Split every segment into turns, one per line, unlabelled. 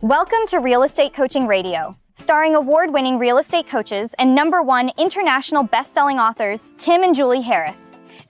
Welcome to Real Estate Coaching Radio, starring award-winning real estate coaches and #1 international best-selling authors Tim and Julie Harris.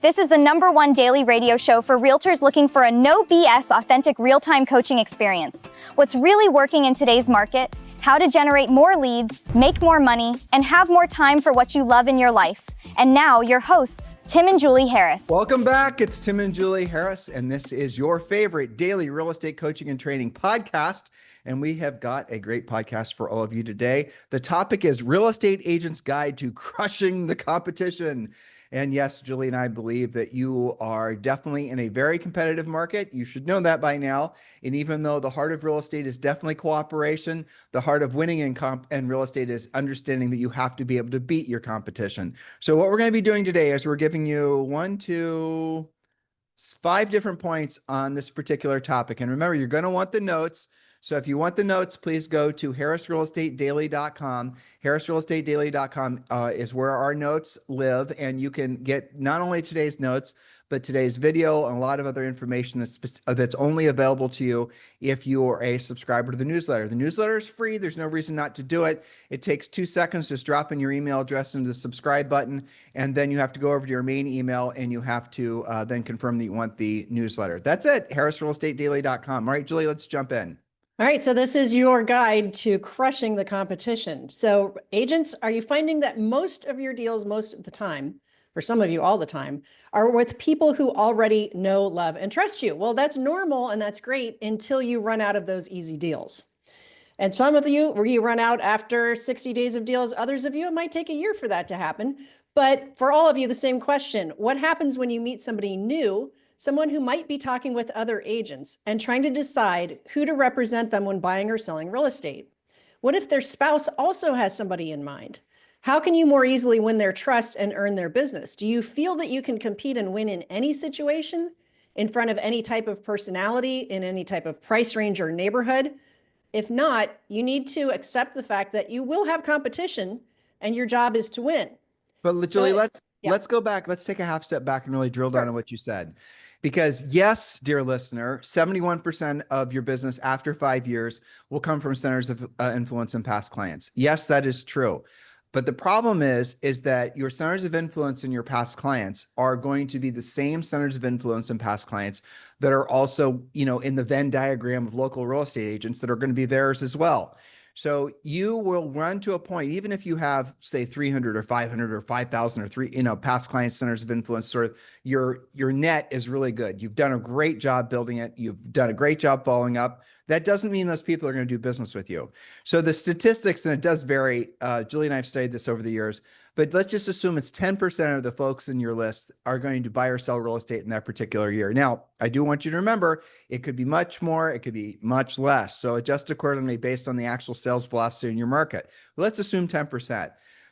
This is the #1 daily radio show for realtors looking for a no BS authentic real-time coaching experience. What's really working in today's market, how to generate more leads, make more money, and have more time for what you love in your life. And now your hosts, Tim and Julie Harris.
Welcome back. It's Tim and Julie Harris, and this is your favorite daily real estate coaching and training podcast. And we have got a great podcast for all of you today. The topic is Real Estate Agents Guide to Crushing the Competition. And yes, Julie and I believe that you are definitely in a very competitive market. You should know that by now. And even though the heart of real estate is definitely cooperation, the heart of winning in real estate is understanding that you have to be able to beat your competition. So what we're going to be doing today is we're giving you 5 different points on this particular topic. And remember, you're going to want the notes. So if you want the notes, please go to harrisrealestatedaily.com. harrisrealestatedaily.com is where our notes live, and you can get not only today's notes, but today's video and a lot of other information that's only available to you if you are a subscriber to the newsletter. The newsletter is free. There's no reason not to do it. It takes 2 seconds. Just drop in your email address into the subscribe button, and then you have to go over to your main email, and you have to then confirm that you want the newsletter. That's it, harrisrealestatedaily.com. All right, Julie, let's jump in.
All right, so this is your guide to crushing the competition. So agents, are you finding that most of your deals, most of the time, for some of you all the time, are with people who already know, love, and trust you? Well, that's normal and that's great until you run out of those easy deals. And some of you, where you run out after 60 days of deals, others of you, it might take a year for that to happen. But for all of you, the same question: what happens when you meet somebody new, someone who might be talking with other agents and trying to decide who to represent them when buying or selling real estate? What if their spouse also has somebody in mind? How can you more easily win their trust and earn their business? Do you feel that you can compete and win in any situation, in front of any type of personality, in any type of price range or neighborhood? If not, you need to accept the fact that you will have competition and your job is to win.
But Julie, let's go back. Let's take a half step back and really drill down on what you said. Because yes, dear listener, 71% of your business after 5 years will come from centers of influence and past clients. Yes, that is true. But the problem is that your centers of influence and your past clients are going to be the same centers of influence and past clients that are also, in the Venn diagram of local real estate agents that are going to be theirs as well. So you will run to a point, even if you have, say, 300 or 500 or 5,000 or past client centers of influence, sort of your net is really good. You've done a great job building it. You've done a great job following up. That doesn't mean those people are going to do business with you. So the statistics, and it does vary. Julie and I have studied this over the years, but let's just assume it's 10% of the folks in your list are going to buy or sell real estate in that particular year. Now, I do want you to remember, it could be much more, it could be much less. So adjust accordingly based on the actual sales velocity in your market. But let's assume 10%.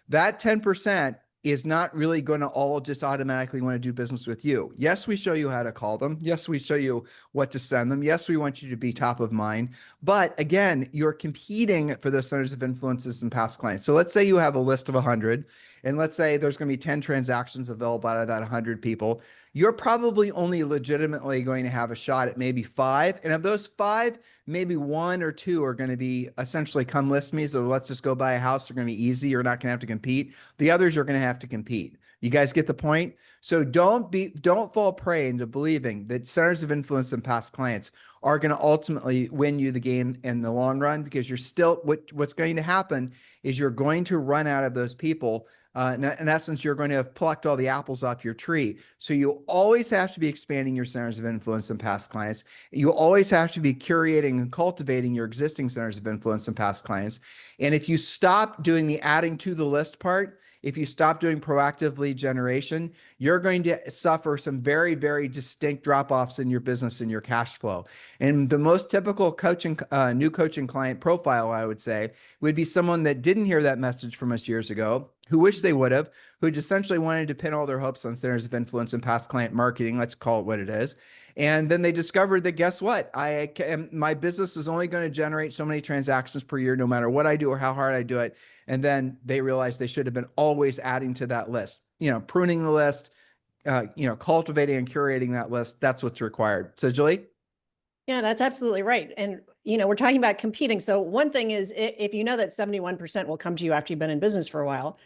That 10% is not really going to all just automatically want to do business with you. Yes, we show you how to call them. Yes, we show you what to send them. Yes, we want you to be top of mind. But again, you're competing for those centers of influences and past clients. So let's say you have a list of 100, and let's say there's going to be 10 transactions available out of that 100 people. You're probably only legitimately going to have a shot at maybe 5. And of those 5, maybe 1 or 2 are going to be essentially come list me. So let's just go buy a house. They're going to be easy. You're not going to have to compete. The others are going to have to compete. You guys get the point? So don't fall prey into believing that centers of influence and past clients are going to ultimately win you the game in the long run, because you're still, what's going to happen is you're going to run out of those people. In essence, you're going to have plucked all the apples off your tree. So you always have to be expanding your centers of influence and past clients. You always have to be curating and cultivating your existing centers of influence and past clients. And if you stop doing the adding to the list part, if you stop doing proactive lead generation, you're going to suffer some very, very distinct drop-offs in your business and your cash flow. And the most typical new coaching client profile, I would say, would be someone that didn't hear that message from us years ago, who wished they would have, who essentially wanted to pin all their hopes on centers of influence and past client marketing. Let's call it what it is. And then they discovered that, guess what? My business is only going to generate so many transactions per year, no matter what I do or how hard I do it. And then they realized they should have been always adding to that list, pruning the list, cultivating and curating that list. That's what's required. So Julie?
Yeah, that's absolutely right. And we're talking about competing. So one thing is if you know that 71% will come to you after you've been in business for a while,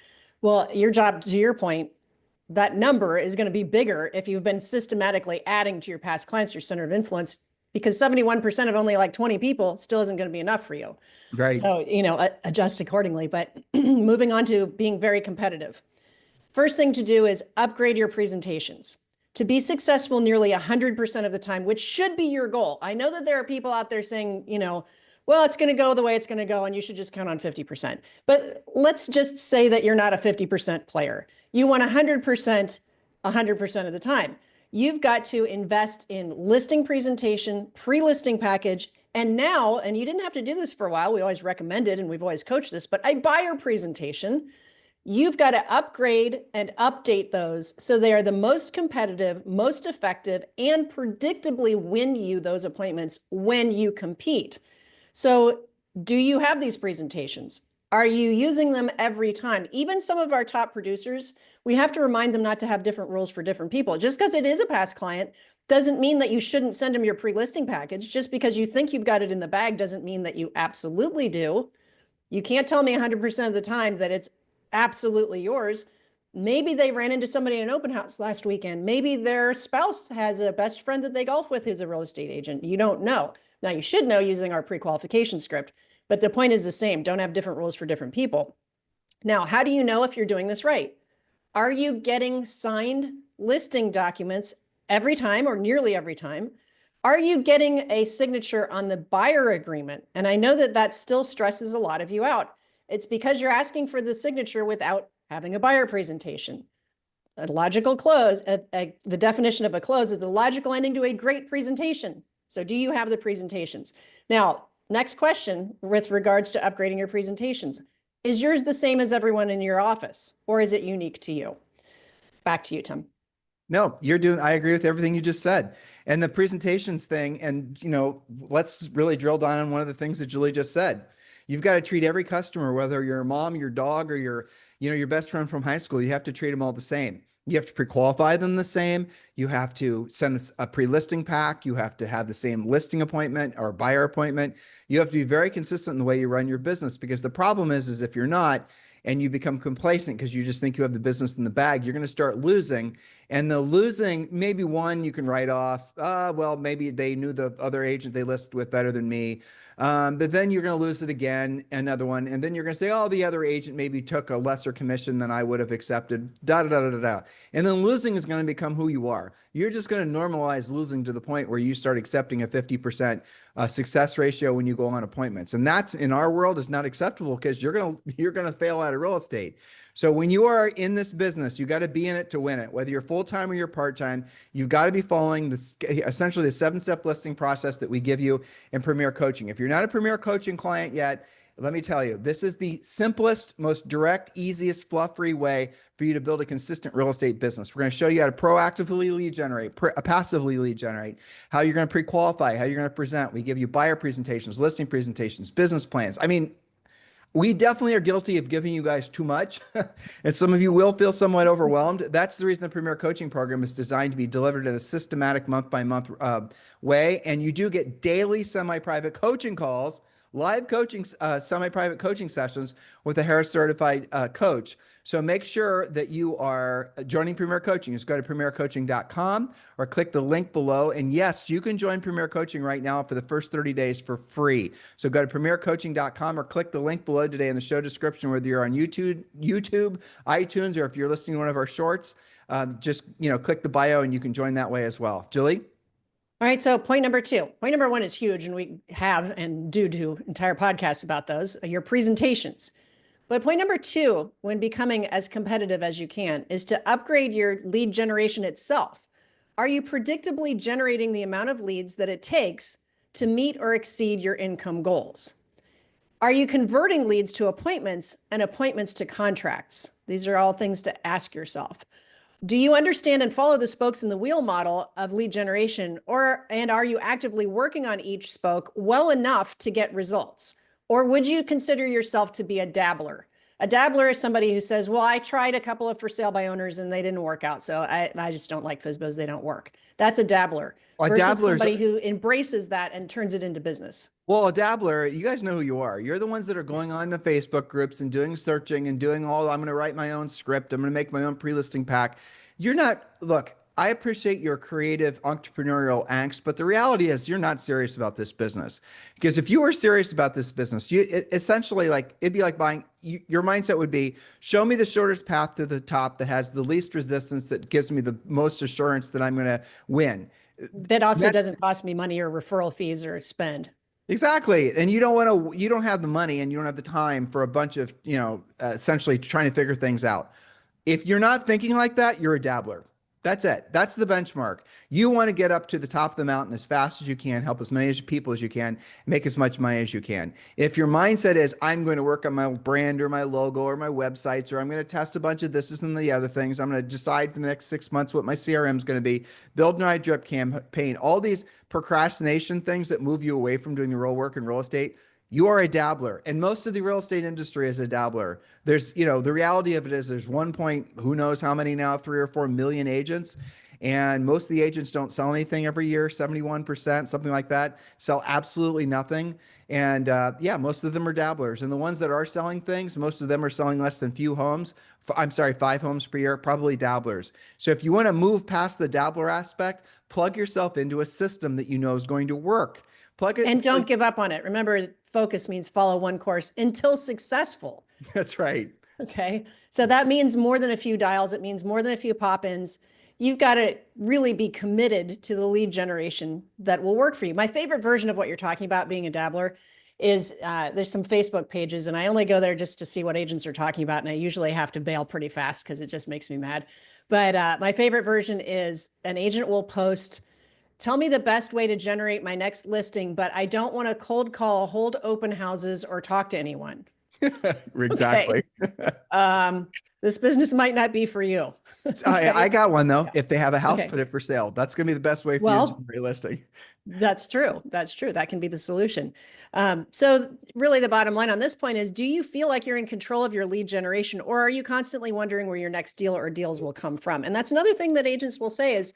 well, your job, to your point, that number is going to be bigger if you've been systematically adding to your past clients, your center of influence, because 71% of only like 20 people still isn't going to be enough for you.
Right.
So, adjust accordingly. But moving on to being very competitive. First thing to do is upgrade your presentations to be successful nearly 100% of the time, which should be your goal. I know that there are people out there saying, well, it's going to go the way it's going to go, and you should just count on 50%. But let's just say that you're not a 50% player. You want 100%, 100% of the time. You've got to invest in listing presentation, pre-listing package, and now, and you didn't have to do this for a while, we always recommend it and we've always coached this, but a buyer presentation. You've got to upgrade and update those so they are the most competitive, most effective, and predictably win you those appointments when you compete. So do you have these presentations? Are you using them every time? Even some of our top producers, we have to remind them not to have different rules for different people. Just because it is a past client doesn't mean that you shouldn't send them your pre-listing package. Just because you think you've got it in the bag doesn't mean that you absolutely do. You can't tell me 100% of the time that it's absolutely yours. Maybe they ran into somebody in an open house last weekend. Maybe their spouse has a best friend that they golf with who's a real estate agent. You don't know. Now, you should know using our pre-qualification script, but the point is the same. Don't have different rules for different people. Now, how do you know if you're doing this right? Are you getting signed listing documents every time or nearly every time? Are you getting a signature on the buyer agreement? And I know that that still stresses a lot of you out. It's because you're asking for the signature without having a buyer presentation. A logical close, the definition of a close is the logical ending to a great presentation. So do you have the presentations? Now, next question with regards to upgrading your presentations. Is yours the same as everyone in your office, or is it unique to you? Back to you, Tim.
No, I agree with everything you just said. And the presentations thing, and let's really drill down on one of the things that Julie just said. You've got to treat every customer, whether your mom, your dog, or your best friend from high school, you have to treat them all the same. You have to pre-qualify them the same. You have to send a pre-listing pack. You have to have the same listing appointment or buyer appointment. You have to be very consistent in the way you run your business, because the problem is if you're not, and you become complacent because you just think you have the business in the bag, you're going to start losing. And the losing, maybe one you can write off. Well, maybe they knew the other agent they listed with better than me. But then you're going to lose it again, another one. And then you're going to say, oh, the other agent maybe took a lesser commission than I would have accepted, da, da, da, da, da. And then losing is going to become who you are. You're just going to normalize losing to the point where you start accepting a 50% success ratio when you go on appointments. And that's, in our world, is not acceptable, because you're going to fail out of real estate. So when you are in this business, you got to be in it to win it. Whether you're full-time or you're part-time, you've got to be following essentially the 7-step listing process that we give you in Premier Coaching. If you're not a Premier Coaching client yet, let me tell you, this is the simplest, most direct, easiest, fluff-free way for you to build a consistent real estate business. We're going to show you how to proactively lead generate, passively lead generate, how you're going to pre-qualify, how you're going to present. We give you buyer presentations, listing presentations, business plans. I mean, we definitely are guilty of giving you guys too much, and some of you will feel somewhat overwhelmed. That's the reason the Premier Coaching Program is designed to be delivered in a systematic month-by-month way, and you do get daily semi-private coaching calls, live coaching, semi-private coaching sessions with a Harris certified coach. So make sure that you are joining Premier Coaching. Just go to premiercoaching.com or click the link below. And yes, you can join Premier Coaching right now for the first 30 days for free. So go to premiercoaching.com or click the link below today in the show description, whether you're on YouTube, iTunes, or if you're listening to one of our shorts, just click the bio and you can join that way as well. Julie?
All right, so point number 2. Point number 1 is huge, and we have and do entire podcasts about those, your presentations. But point number 2, when becoming as competitive as you can, is to upgrade your lead generation itself. Are you predictably generating the amount of leads that it takes to meet or exceed your income goals? Are you converting leads to appointments and appointments to contracts? These are all things to ask yourself. Do you understand and follow the spokes in the wheel model of lead generation, and are you actively working on each spoke well enough to get results? Or would you consider yourself to be a dabbler, A dabbler is somebody who says, well, I tried a couple of for sale by owners and they didn't work out. So I just don't like FSBOs. They don't work. That's a dabbler versus somebody who embraces that and turns it into business.
Well, a dabbler, you guys know who you are. You're the ones that are going on the Facebook groups and doing searching and doing I'm going to write my own script. I'm going to make my own pre-listing pack. You're not, look, I appreciate your creative entrepreneurial angst, but the reality is you're not serious about this business. Because if you were serious about this business, essentially it'd be like buying, your mindset would be, show me the shortest path to the top that has the least resistance, that gives me the most assurance that I'm going to win.
That also doesn't cost me money or referral fees or spend.
Exactly. And you don't have the money and you don't have the time for a bunch of, essentially trying to figure things out. If you're not thinking like that, you're a dabbler. That's it. That's the benchmark. You want to get up to the top of the mountain as fast as you can, help as many people as you can, make as much money as you can. If your mindset is, I'm going to work on my brand or my logo or my websites, or I'm going to test a bunch of this and the other things, I'm going to decide for the next 6 months what my CRM is going to be, build my drip campaign, all these procrastination things that move you away from doing the real work in real estate, you are a dabbler. And most of the real estate industry is a dabbler. There's, the reality of it is there's who knows how many now, 3 or 4 million agents. And most of the agents don't sell anything every year, 71%, something like that, sell absolutely nothing. And most of them are dabblers. And the ones that are selling things, most of them are selling less than 5 homes per year, probably dabblers. So if you want to move past the dabbler aspect, plug yourself into a system that you know is going to work. Plug it.
And don't give up on it. Remember, focus means follow one course until successful.
That's right.
Okay. So that means more than a few dials. It means more than a few pop-ins. You've got to really be committed to the lead generation that will work for you. My favorite version of what you're talking about being a dabbler is there's some Facebook pages, and I only go there just to see what agents are talking about. And I usually have to bail pretty fast because it just makes me mad. But my favorite version is an agent will post, tell me the best way to generate my next listing, but I don't want to cold call, hold open houses, or talk to anyone.
Exactly.
This business might not be for you.
Okay. I got one though. Yeah. If they have a house, put it for sale. That's going to be the best way for you to generate a listing.
That's true. That's true. That can be the solution. So really the bottom line on this point is, do you feel like you're in control of your lead generation, or are you constantly wondering where your next deal or deals will come from? And that's another thing that agents will say is,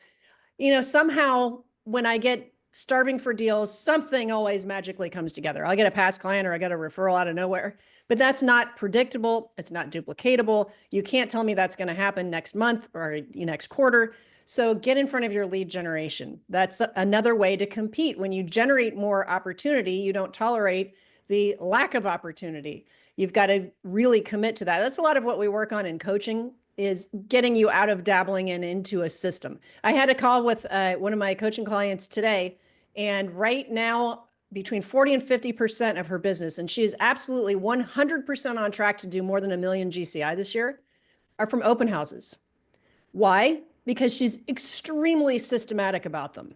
somehow when I get starving for deals, something always magically comes together. I'll get a past client or I get a referral out of nowhere, but that's not predictable. It's not duplicatable. You can't tell me that's going to happen next month or next quarter. So get in front of your lead generation. That's another way to compete. When you generate more opportunity, you don't tolerate the lack of opportunity. You've got to really commit to that. That's a lot of what we work on in coaching, is getting you out of dabbling and into a system. I had a call with one of my coaching clients today, and right now between 40 and 50% of her business, and she is absolutely 100% on track to do more than 1 million GCI this year, are from open houses. Why? Because she's extremely systematic about them.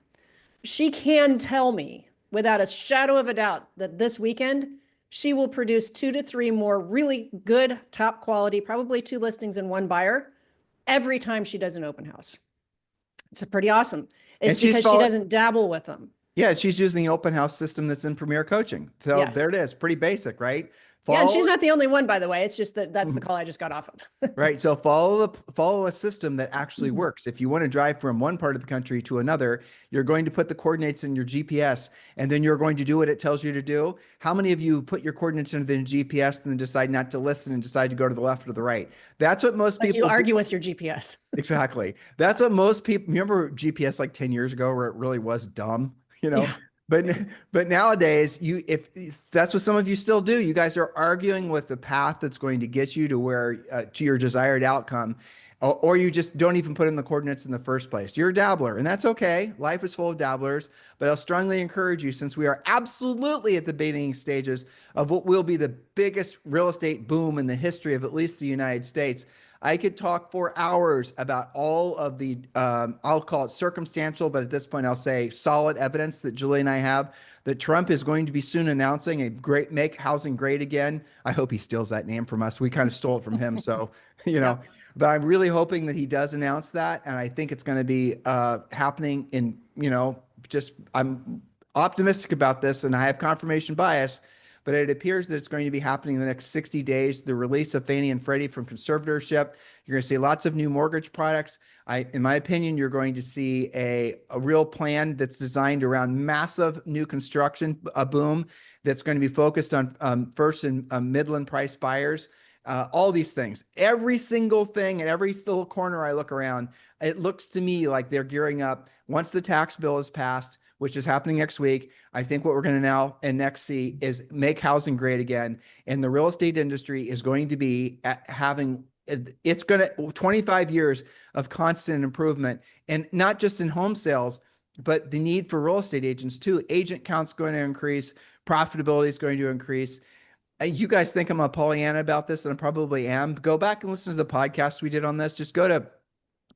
She can tell me without a shadow of a doubt that this weekend she will produce 2 to 3 more really good, top quality, probably 2 listings and 1 buyer every time she does an open house. It's pretty awesome. It's because she doesn't dabble with them.
Yeah, she's using the open house system that's in Premier Coaching. So there it is. Pretty basic, right?
And she's not the only one, by the way. It's just that's the call I just got off of.
Right. So follow a system that actually works. If you want to drive from one part of the country to another, you're going to put the coordinates in your GPS, and then you're going to do what it tells you to do. How many of you put your coordinates into the GPS and then decide not to listen and decide to go to the left or the right? That's what most people
you argue with your GPS.
Exactly. That's what most people remember GPS like 10 years ago, where it really was dumb, Yeah. But nowadays, if that's what some of you still do, you guys are arguing with the path that's going to get you to where to your desired outcome, or you just don't even put in the coordinates in the first place. You're a dabbler, and that's okay. Life is full of dabblers, but I'll strongly encourage you, since we are absolutely at the beginning stages of what will be the biggest real estate boom in the history of at least the United States. I could talk for hours about all of the, I'll call it circumstantial, but at this point I'll say solid evidence that Julie and I have that Trump is going to be soon announcing a great make housing great again. I hope he steals that name from us. We kind of stole it from him. So, but I'm really hoping that he does announce that. And I think it's going to be happening in, I'm optimistic about this, and I have confirmation bias. but it appears that it's going to be happening in the next 60 days. The release of Fannie and Freddie from conservatorship. You're going to see lots of new mortgage products. In my opinion, you're going to see a real plan that's designed around massive new construction, a boom that's going to be focused on first and Midland price buyers. All these things, every single thing and every little corner I look around, it looks to me like they're gearing up. Once the tax bill is passed, which is happening next week, I think what we're going to now and next see is make housing great again. And the real estate industry is going to be it's going to 25 years of constant improvement, and not just in home sales, but the need for real estate agents too. Agent count's going to increase, profitability is going to increase. You guys think I'm a Pollyanna about this, and I probably am. Go back and listen to the podcast we did on this. Just go to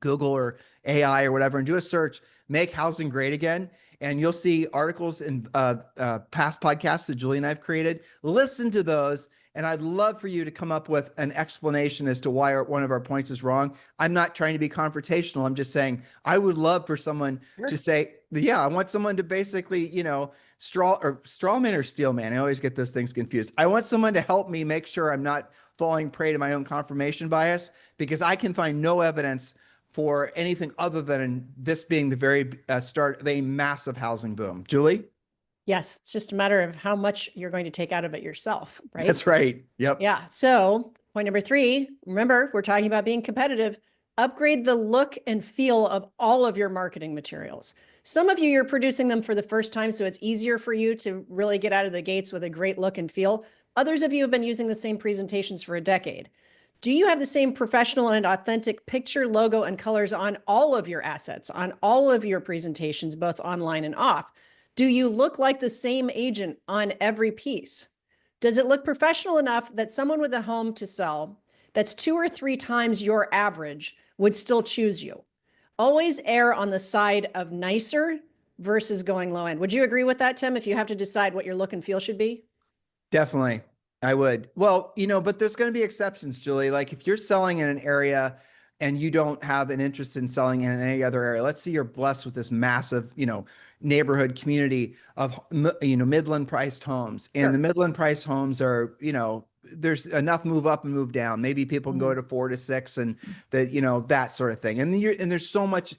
Google or AI or whatever and do a search, make housing great again. And you'll see articles in past podcasts that Julie and I've created. Listen to those. And I'd love for you to come up with an explanation as to why one of our points is wrong. I'm not trying to be confrontational. I'm just saying, I would love for someone to say, yeah, I want someone to basically, strawman or steelman. I always get those things confused. I want someone to help me make sure I'm not falling prey to my own confirmation bias, because I can find no evidence for anything other than this being the very start of a massive housing boom. Julie?
Yes, it's just a matter of how much you're going to take out of it yourself, right?
That's right. Yep.
Yeah. So point number 3, remember, we're talking about being competitive. Upgrade the look and feel of all of your marketing materials. Some of you're producing them for the first time, so it's easier for you to really get out of the gates with a great look and feel. Others of you have been using the same presentations for a decade. Do you have the same professional and authentic picture, logo, and colors on all of your assets, on all of your presentations, both online and off? Do you look like the same agent on every piece? Does it look professional enough that someone with a home to sell that's 2 or 3 times your average would still choose you? Always err on the side of nicer versus going low end. Would you agree with that, Tim, if you have to decide what your look and feel should be?
Definitely. I would. Well, but there's going to be exceptions, Julie. Like if you're selling in an area and you don't have an interest in selling in any other area, let's say you're blessed with this massive, neighborhood community of, Midland priced homes, and the Midland priced homes are, there's enough move up and move down. Maybe people can go to 4 to 6 and that sort of thing. And there's so much,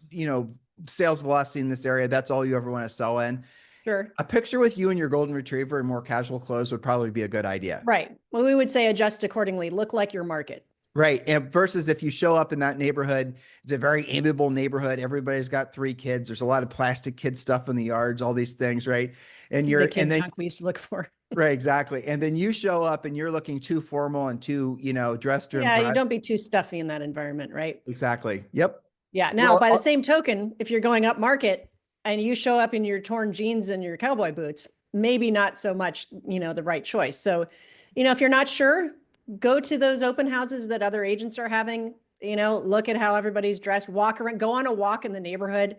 sales velocity in this area. That's all you ever want to sell in.
Sure.
A picture with you and your golden retriever in more casual clothes would probably be a good idea.
Right. Well, we would say adjust accordingly. Look like your market.
Right. And versus if you show up in that neighborhood, it's a very amiable neighborhood. Everybody's got 3 kids. There's a lot of plastic kid stuff in the yards, all these things. Right. And
We used to look for.
Right. Exactly. And then you show up and you're looking too formal and too, dressed to impress.
Yeah. You don't be too stuffy in that environment. Right.
Exactly. Yep.
Yeah. Now, by the same token, if you're going up market and you show up in your torn jeans and your cowboy boots, maybe not so much, the right choice. So, if you're not sure, go to those open houses that other agents are having, look at how everybody's dressed, walk around, go on a walk in the neighborhood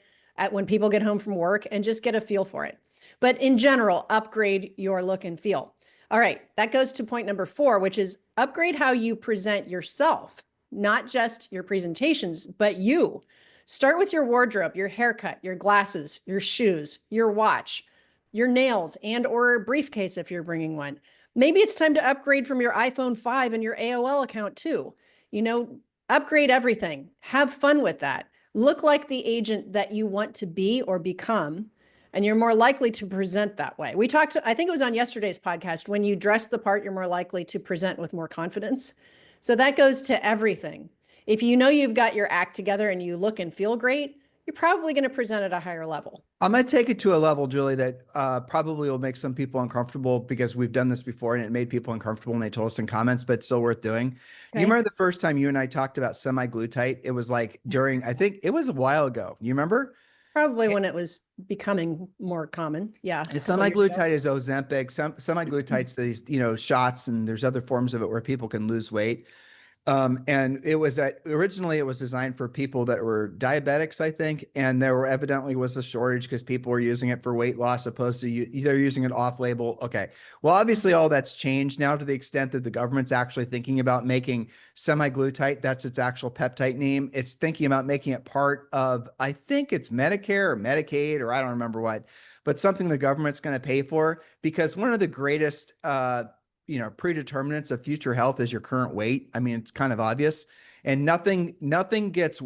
when people get home from work, and just get a feel for it. But in general, upgrade your look and feel. All right. That goes to point number 4, which is upgrade how you present yourself, not just your presentations, but you. Start with your wardrobe, your haircut, your glasses, your shoes, your watch, your nails, and or briefcase if you're bringing one. Maybe it's time to upgrade from your iPhone 5 and your AOL account too. Upgrade everything. Have fun with that. Look like the agent that you want to be or become, and you're more likely to present that way. We talked, I think it was on yesterday's podcast, when you dress the part, you're more likely to present with more confidence. So that goes to everything. If you've got your act together and you look and feel great, you're probably going to present at a higher level.
I'm going to take it to a level, Julie, that probably will make some people uncomfortable, because we've done this before and it made people uncomfortable and they told us in comments, but it's still worth doing. Okay. You remember the first time you and I talked about semi-glutite? It was like I think it was a while ago. You remember?
Probably when it was becoming more common. Yeah.
Semi-glutite is Ozempic. Semi-glutite's these, shots, and there's other forms of it where people can lose weight. And originally it was designed for people that were diabetics, I think. And there evidently was a shortage because people were using it for weight loss opposed to either using it off label. Okay. Well, obviously all that's changed now to the extent that the government's actually thinking about making semaglutide. That's its actual peptide name. It's thinking about making it part of, I think it's Medicare or Medicaid, or I don't remember what, but something the government's going to pay for, because one of the greatest, predeterminants of future health is your current weight. I mean, it's kind of obvious, and nothing gets,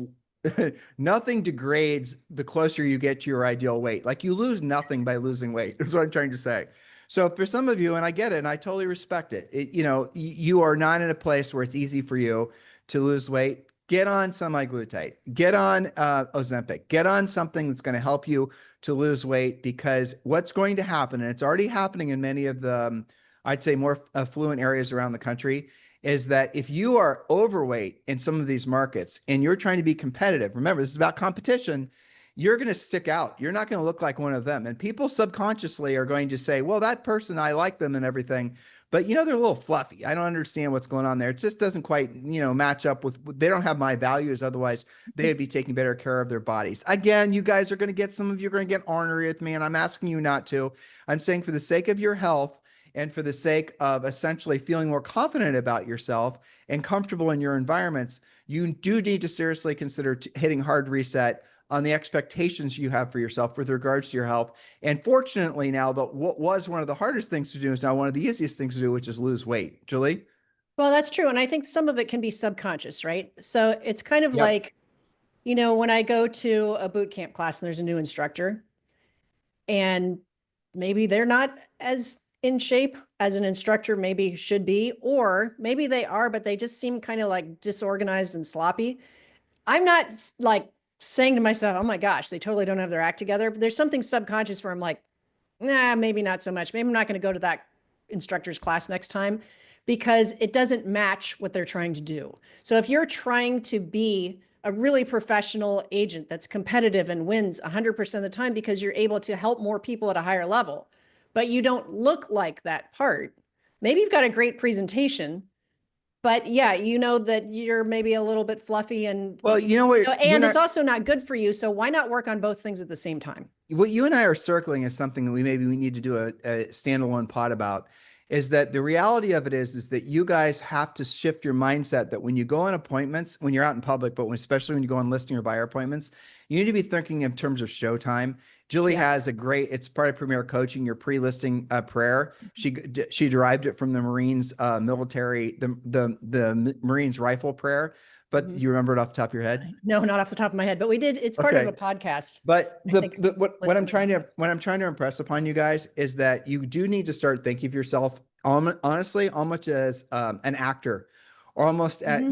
nothing degrades the closer you get to your ideal weight. Like, you lose nothing by losing weight, is what I'm trying to say. So for some of you, and I get it, and I totally respect it, you are not in a place where it's easy for you to lose weight. Get on semaglutide, get on Ozempic, get on something that's going to help you to lose weight, because what's going to happen, and it's already happening in many of the, I'd say, more affluent areas around the country, is that if you are overweight in some of these markets and you're trying to be competitive, remember, this is about competition, you're going to stick out. You're not going to look like one of them. And people subconsciously are going to say, well, that person, I like them and everything, but they're a little fluffy. I don't understand what's going on there. It just doesn't quite, match up with, they don't have my values. Otherwise they would be taking better care of their bodies. Again, you guys are going to get, some of you are going to get ornery with me, and I'm asking you not to. I'm saying, for the sake of your health, and for the sake of essentially feeling more confident about yourself and comfortable in your environments, you do need to seriously consider hitting hard reset on the expectations you have for yourself with regards to your health. And fortunately now, what was one of the hardest things to do is now one of the easiest things to do, which is lose weight. Julie?
Well, that's true. And I think some of it can be subconscious, right? So it's kind of
Yep.
like, when I go to a boot camp class and there's a new instructor, and maybe they're not as in shape as an instructor maybe should be, or maybe they are, but they just seem kind of like disorganized and sloppy. I'm not like saying to myself, oh my gosh, they totally don't have their act together. But there's something subconscious where I'm like, nah, maybe not so much. Maybe I'm not going to go to that instructor's class next time, because it doesn't match what they're trying to do. So if you're trying to be a really professional agent that's competitive and wins 100% of the time because you're able to help more people at a higher level, but you don't look like that part, maybe you've got a great presentation, but yeah, that you're maybe a little bit fluffy, and
Well, you know what,
and it's also not good for you. So why not work on both things at the same time?
what you and I are circling is something that we need to do a standalone pod about, is that the reality of it is that you guys have to shift your mindset that when you go on appointments, when you're out in public, but especially when you go on listing or buyer appointments, you need to be thinking in terms of showtime. Julie has it's part of Premier Coaching, your pre-listing prayer. She derived it from the Marines military, the Marines rifle prayer. But you remember it off the top of your head?
No, not off the top of my head, but we did. It's part of a podcast.
But what I'm trying to impress upon you guys is that you do need to start thinking of yourself honestly almost as an actor, or almost at,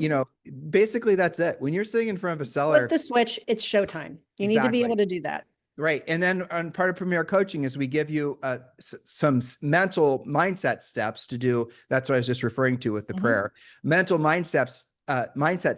basically that's it. When you're sitting in front of a seller,
flip the switch, it's showtime. You need to be able to do that.
Right. And then on part of Premier Coaching is we give you some mental mindset steps to do. That's what I was just referring to with the prayer. Mental mindset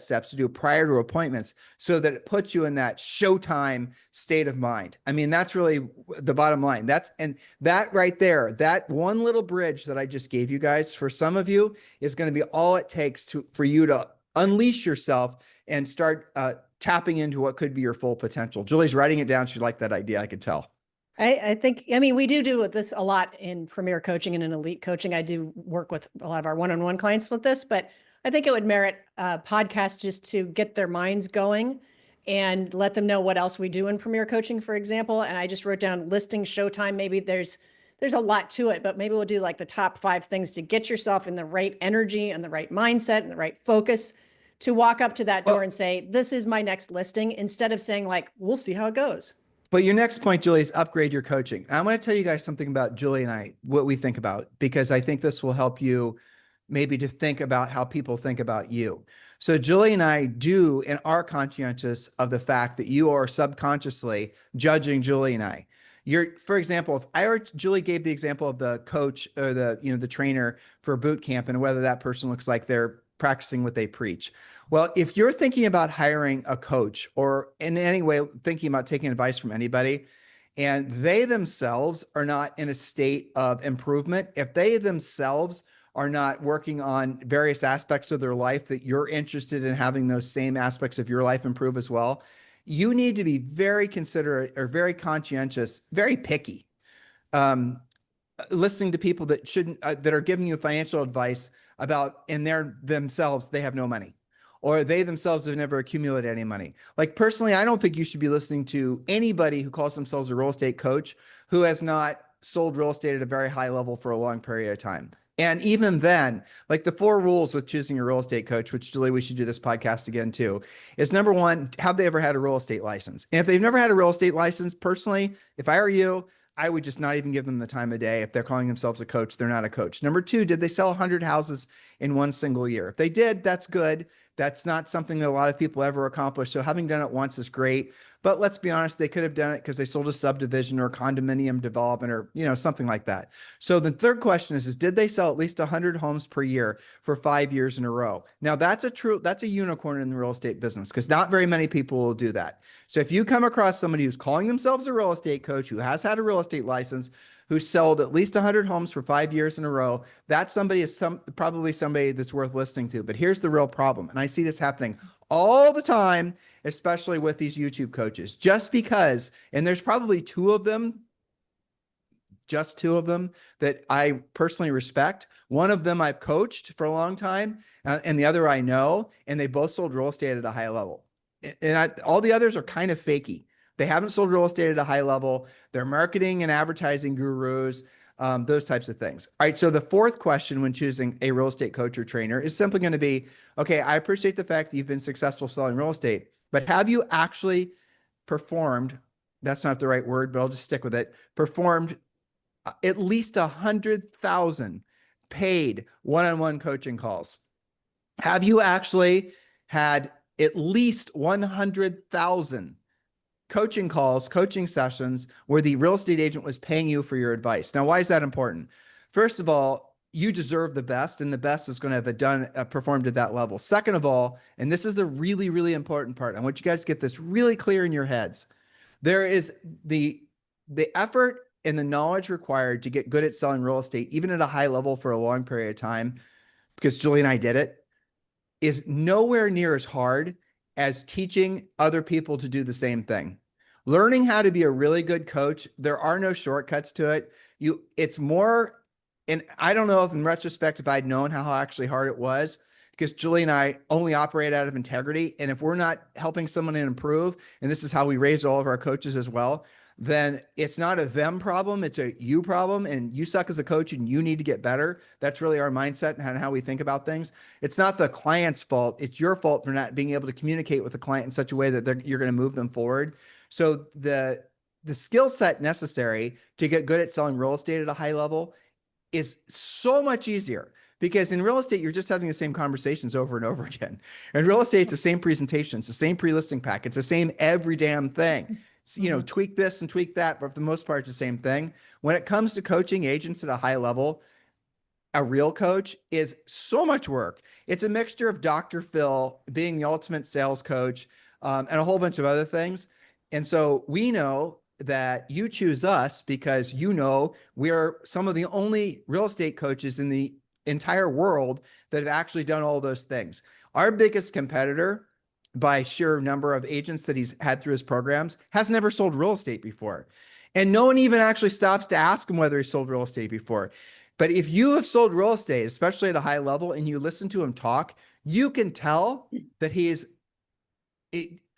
steps to do prior to appointments, so that it puts you in that showtime state of mind. I mean, that's really the bottom line. And that right there, that one little bridge that I just gave you guys, for some of you, is going to be all it takes for you to unleash yourself and start tapping into what could be your full potential. Julie's writing it down. She liked that idea. I could tell.
I think, we do this a lot in Premier Coaching and in Elite Coaching. I do work with a lot of our one-on-one clients with this, but I think it would merit a podcast just to get their minds going and let them know what else we do in Premier Coaching, for example. And I just wrote down listing, showtime. Maybe there's a lot to it, but maybe we'll do like the top 5 things to get yourself in the right energy and the right mindset and the right focus to walk up to that door and say, this is my next listing, instead of saying like, we'll see how it goes.
But your next point, Julie, is upgrade your coaching. I'm going to tell you guys something about Julie and I, what we think about, because I think this will help you maybe to think about how people think about you. So Julie and I are conscientious of the fact that you are subconsciously judging Julie and I. For example, Julie gave the example of the coach or the trainer for boot camp, and whether that person looks like they're practicing what they preach. Well, if you're thinking about hiring a coach, or in any way thinking about taking advice from anybody, and they themselves are not in a state of improvement, if they themselves are not working on various aspects of their life that you're interested in having those same aspects of your life improve as well, you need to be very considerate or very conscientious, very picky. Listening to people that shouldn't, that are giving you financial advice about in themselves, they have no money, or they themselves have never accumulated any money. Like personally, I don't think you should be listening to anybody who calls themselves a real estate coach who has not sold real estate at a very high level for a long period of time. And even then, like the 4 rules with choosing a real estate coach, which Julie, we should do this podcast again too, is number 1, have they ever had a real estate license? And if they've never had a real estate license, personally, if I were you, I would just not even give them the time of day. If they're calling themselves a coach, they're not a coach. Number 2, did they sell 100 houses in one single year? If they did, that's good. That's not something that a lot of people ever accomplish. So having done it once is great. But let's be honest, they could have done it because they sold a subdivision or condominium development or, something like that. So the third question is did they sell at least 100 homes per year for 5 years in a row? Now that's a unicorn in the real estate business because not very many people will do that. So if you come across somebody who's calling themselves a real estate coach, who has had a real estate license, who sold at least 100 homes for 5 years in a row, that somebody is probably somebody that's worth listening to. But here's the real problem. And I see this happening all the time, especially with these YouTube coaches, just because, and there's probably just two of them that I personally respect. One of them I've coached for a long time, and the other I know, and they both sold real estate at a high level. And all the others are kind of fakey. They haven't sold real estate at a high level. They're marketing and advertising gurus, those types of things. All right. So the fourth question when choosing a real estate coach or trainer is simply going to be, okay, I appreciate the fact that you've been successful selling real estate, but have you actually performed, that's not the right word, but I'll just stick with it, performed at least 100,000 paid one-on-one coaching calls? Have you actually had at least 100,000 coaching calls, coaching sessions where the real estate agent was paying you for your advice? Now, why is that important? First of all, you deserve the best, and the best is going to have performed at that level. Second of all, and this is the really, really important part, I want you guys to get this really clear in your heads. There is the effort and the knowledge required to get good at selling real estate, even at a high level for a long period of time, because Julie and I did it, is nowhere near as hard as teaching other people to do the same thing. Learning how to be a really good coach, there are no shortcuts to it. It's more, and I don't know if in retrospect, if I'd known how actually hard it was, because Julie and I only operate out of integrity. And if we're not helping someone improve, and this is how we raise all of our coaches as well, then it's not a them problem, it's a you problem, and you suck as a coach and you need to get better. That's really our mindset and how we think about things. It's not the client's fault, it's your fault for not being able to communicate with the client in such a way that you're going to move them forward. So the skill set necessary to get good at selling real estate at a high level is so much easier, because in real estate, you're just having the same conversations over and over again. In real estate, it's the same presentation, it's the same pre-listing pack, it's the same every damn thing. Tweak this and tweak that, but for the most part, it's the same thing. When it comes to coaching agents at a high level, a real coach is so much work. It's a mixture of Dr. Phil being the ultimate sales coach, and a whole bunch of other things. And so we know that you choose us because we are some of the only real estate coaches in the entire world that have actually done all those things. Our biggest competitor, by sheer number of agents that he's had through his programs, has never sold real estate before. And no one even actually stops to ask him whether he sold real estate before. But if you have sold real estate, especially at a high level, and you listen to him talk, you can tell that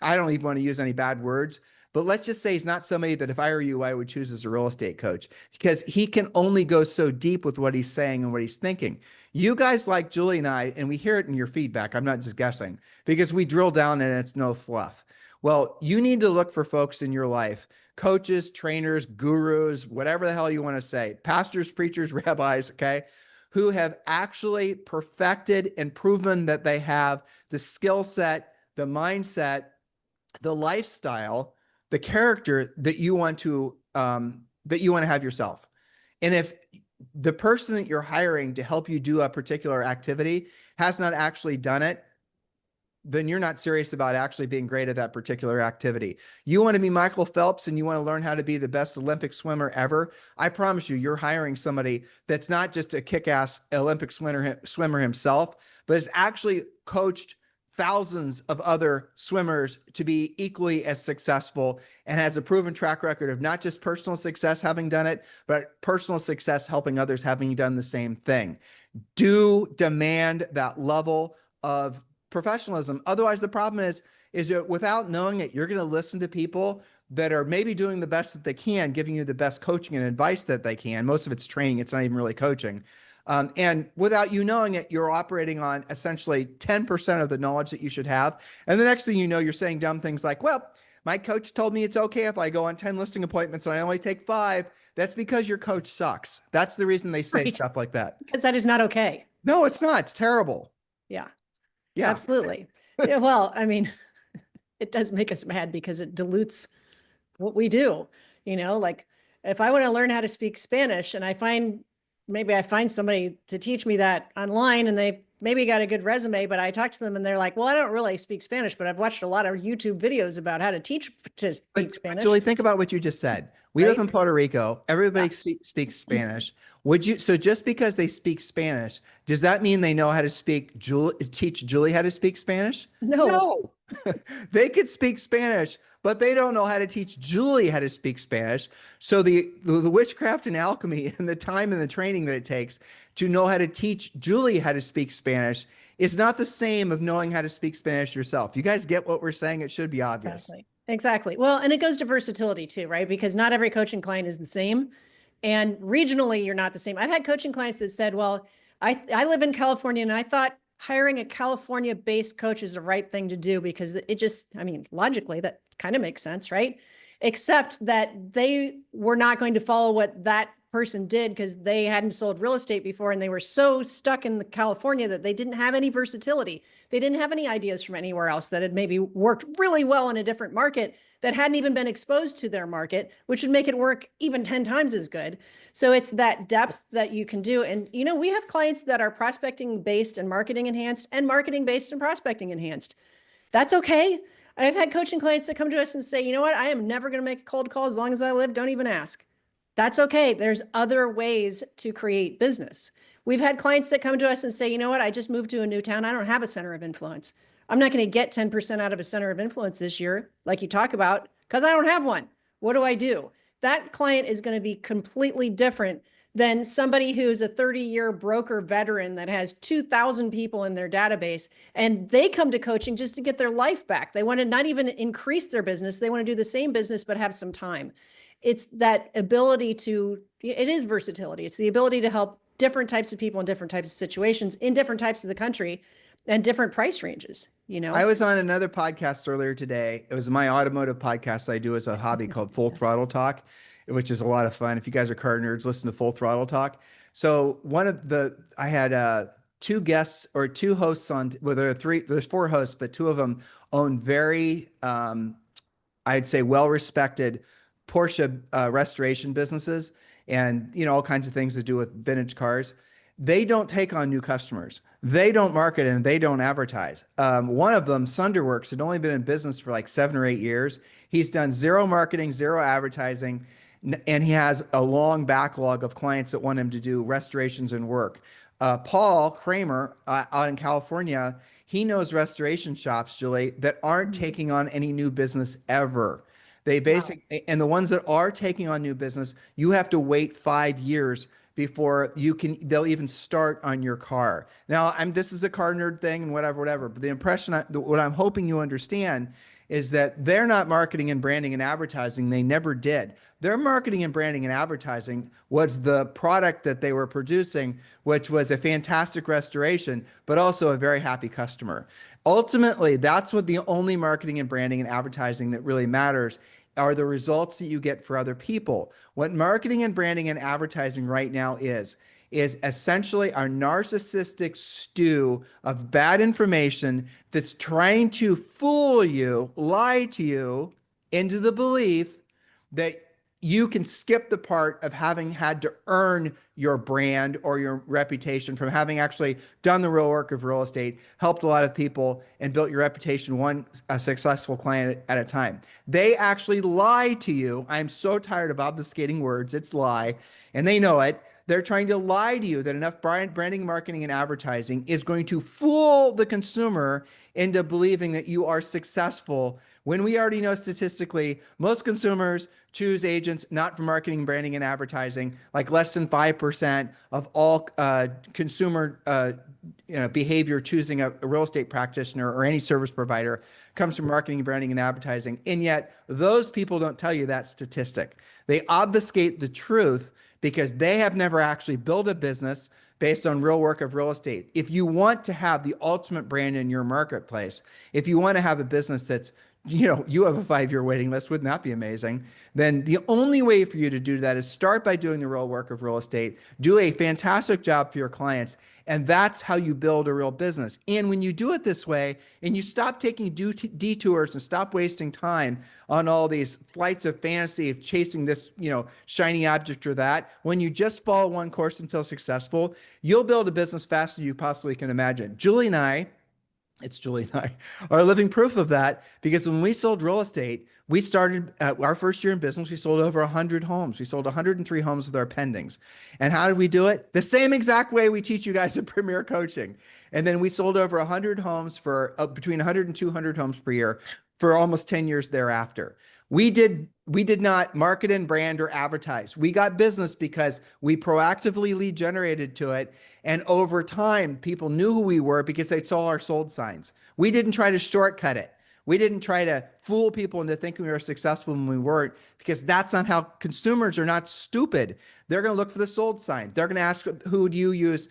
I don't even want to use any bad words, but let's just say he's not somebody that if I were you, I would choose as a real estate coach, because he can only go so deep with what he's saying and what he's thinking. You guys like Julie and I, and we hear it in your feedback, I'm not just guessing, because we drill down and it's no fluff. Well, you need to look for folks in your life, coaches, trainers, gurus, whatever the hell you want to say, pastors, preachers, rabbis, okay, who have actually perfected and proven that they have the skill set, the mindset, the lifestyle, the character that you want to have yourself. And if the person that you're hiring to help you do a particular activity has not actually done it, then you're not serious about actually being great at that particular activity. You want to be Michael Phelps and you want to learn how to be the best Olympic swimmer ever. I promise you, you're hiring somebody that's not just a kick-ass Olympic swimmer himself, but has actually coached thousands of other swimmers to be equally as successful and has a proven track record of not just personal success having done it, but personal success helping others having done the same thing. Do demand that level of professionalism. Otherwise, the problem is that without knowing it, you're going to listen to people that are maybe doing the best that they can, giving you the best coaching and advice that they can. Most of it's training. It's not even really coaching. And without you knowing it, you're operating on essentially 10% of the knowledge that you should have. And the next thing you know, you're saying dumb things like, well, my coach told me it's okay if I go on 10 listing appointments and I only take 5. That's because your coach sucks. That's the reason they say stuff like that.
Because that is not okay.
No, it's not. It's terrible.
Yeah.
Yeah.
Absolutely. Yeah, well, I mean, it does make us mad because it dilutes what we do. Like if I want to learn how to speak Spanish and maybe I find somebody to teach me that online and they maybe got a good resume, but I talk to them and they're like, well, I don't really speak Spanish, but I've watched a lot of YouTube videos about how to teach to speak Spanish.
Julie, think about what you just said. We live in Puerto Rico. Everybody speaks Spanish. So just because they speak Spanish, does that mean they know how to teach Julie how to speak Spanish?
No.
They could speak Spanish, but they don't know how to teach Julie how to speak Spanish. So the witchcraft and alchemy and the time and the training that it takes to know how to teach Julie how to speak Spanish is not the same of knowing how to speak Spanish yourself. You guys get what we're saying? It should be obvious.
Exactly. Well, and it goes to versatility too, right? Because not every coaching client is the same. And regionally, you're not the same. I've had coaching clients that said, well, I live in California and I thought hiring a California-based coach is the right thing to do because logically, that kind of makes sense, right? Except that they were not going to follow what that person did because they hadn't sold real estate before and they were so stuck in California that they didn't have any versatility. They didn't have any ideas from anywhere else that had maybe worked really well in a different market that hadn't even been exposed to their market, which would make it work even 10 times as good. So it's that depth that you can do. And, we have clients that are prospecting based and marketing enhanced and marketing based and prospecting enhanced. That's okay. I've had coaching clients that come to us and say, you know what, I am never going to make a cold call as long as I live. Don't even ask. That's okay. There's other ways to create business. We've had clients that come to us and say, you know what, I just moved to a new town. I don't have a center of influence. I'm not going to get 10% out of a center of influence this year, like you talk about, because I don't have one. What do I do? That client is going to be completely different than somebody who's a 30-year broker veteran that has 2,000 people in their database, and they come to coaching just to get their life back. They want to not even increase their business. They want to do the same business, but have some time. It's that ability it is versatility. It's the ability to help different types of people in different types of situations in different types of the country and different price ranges,
I was on another podcast earlier today. It was my automotive podcast I do as a hobby called Full Throttle Talk, which is a lot of fun. If you guys are car nerds, listen to Full Throttle Talk. So I had 2 guests or 2 hosts on, well, there's 4 hosts, but 2 of them own very, I'd say well-respected Porsche restoration businesses and, all kinds of things to do with vintage cars. They don't take on new customers. They don't market and they don't advertise. One of them, Sunderworks, had only been in business for like 7 or 8 years. He's done 0 marketing, 0 advertising, and he has a long backlog of clients that want him to do restorations and work. Paul Kramer out in California, he knows restoration shops, Julie, that aren't taking on any new business ever. And the ones that are taking on new business, you have to wait 5 years before they'll even start on your car. Now, this is a car nerd thing and whatever, but the impression, what I'm hoping you understand is that they're not marketing and branding and advertising. They never did. Their marketing and branding and advertising was the product that they were producing, which was a fantastic restoration, but also a very happy customer. Ultimately, that's what the only marketing and branding and advertising that really matters are the results that you get for other people. What marketing and branding and advertising right now is essentially a narcissistic stew of bad information that's trying to fool you, lie to you into the belief that you can skip the part of having had to earn your brand or your reputation from having actually done the real work of real estate, helped a lot of people, and built your reputation one a successful client at a time. They actually lie to you. I'm so tired of obfuscating words. It's lie, and they know it. They're trying to lie to you that enough branding, marketing, and advertising is going to fool the consumer into believing that you are successful, when we already know statistically most consumers choose agents not for marketing, branding, and advertising. Like less than 5% of all consumer behavior choosing a real estate practitioner or any service provider comes from marketing, branding, and advertising. And yet those people don't tell you that statistic. They obfuscate the truth because they have never actually built a business based on real work of real estate. If you want to have the ultimate brand in your marketplace, if you want to have a business that's, you have a 5-year waiting list, wouldn't that be amazing? Then the only way for you to do that is start by doing the real work of real estate, do a fantastic job for your clients, and that's how you build a real business. And when you do it this way, and you stop taking detours and stop wasting time on all these flights of fantasy of chasing this, shiny object or that, when you just follow one course until successful, you'll build a business faster than you possibly can imagine. Julie and I are living proof of that, because when we sold real estate, we started our first year in business, we sold over 100 homes. We sold 103 homes with our pendings. And how did we do it? The same exact way we teach you guys at Premier Coaching. And then we sold over 100 homes for between 100 and 200 homes per year for almost 10 years thereafter. We did not market and brand or advertise. We got business because we proactively lead generated to it. And over time, people knew who we were because they saw our sold signs. We didn't try to shortcut it. We didn't try to fool people into thinking we were successful when we weren't, because that's not how consumers are not stupid. They're going to look for the sold sign. They're going to ask, who do you use?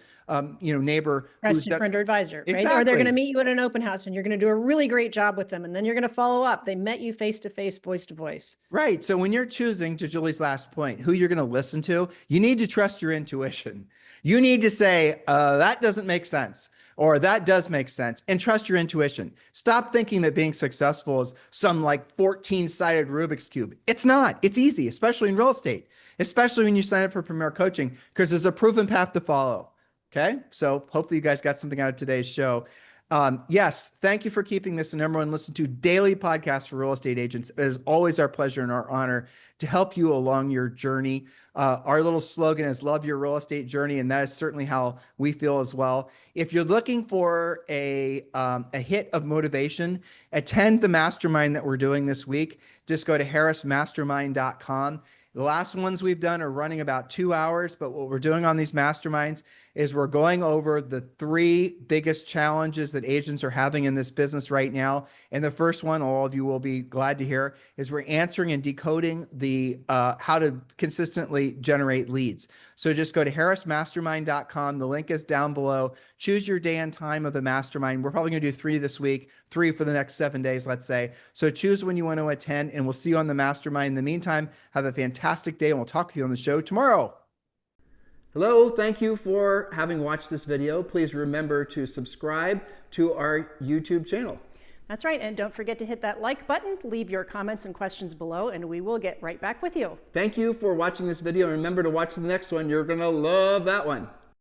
Neighbor.
Trusted friend or advisor, right?
Exactly.
Or they're going to meet you at an open house and you're going to do a really great job with them. And then you're going to follow up. They met you face to face, voice to voice.
Right. So when you're choosing, to Julie's last point, who you're going to listen to, you need to trust your intuition. You need to say, that doesn't make sense, or that does make sense, and trust your intuition. Stop thinking that being successful is some like 14-sided Rubik's Cube. It's not. It's easy, especially in real estate, especially when you sign up for Premier Coaching, because there's a proven path to follow. Okay. So hopefully you guys got something out of today's show. Yes, thank you for keeping this the number one listen to daily podcast for real estate agents. It is always our pleasure and our honor to help you along your journey. Our little slogan is love your real estate journey, and that is certainly how we feel as well. If you're looking for a hit of motivation, attend the mastermind that we're doing this week. Just go to harrismastermind.com. The last ones we've done are running about 2 hours, but what we're doing on these masterminds is we're going over the 3 biggest challenges that agents are having in this business right now. And the first one, all of you will be glad to hear, is we're answering and decoding the how to consistently generate leads. So just go to harrismastermind.com. The link is down below. Choose your day and time of the mastermind. We're probably going to do 3 this week, 3 for the next 7 days, let's say. So choose when you want to attend, and we'll see you on the mastermind. In the meantime, have a fantastic day, and we'll talk to you on the show tomorrow. Hello, thank you for having watched this video. Please remember to subscribe to our YouTube channel.
That's right. And don't forget to hit that like button, leave your comments and questions below, and we will get right back with you.
Thank you for watching this video. And remember to watch the next one. You're going to love that one.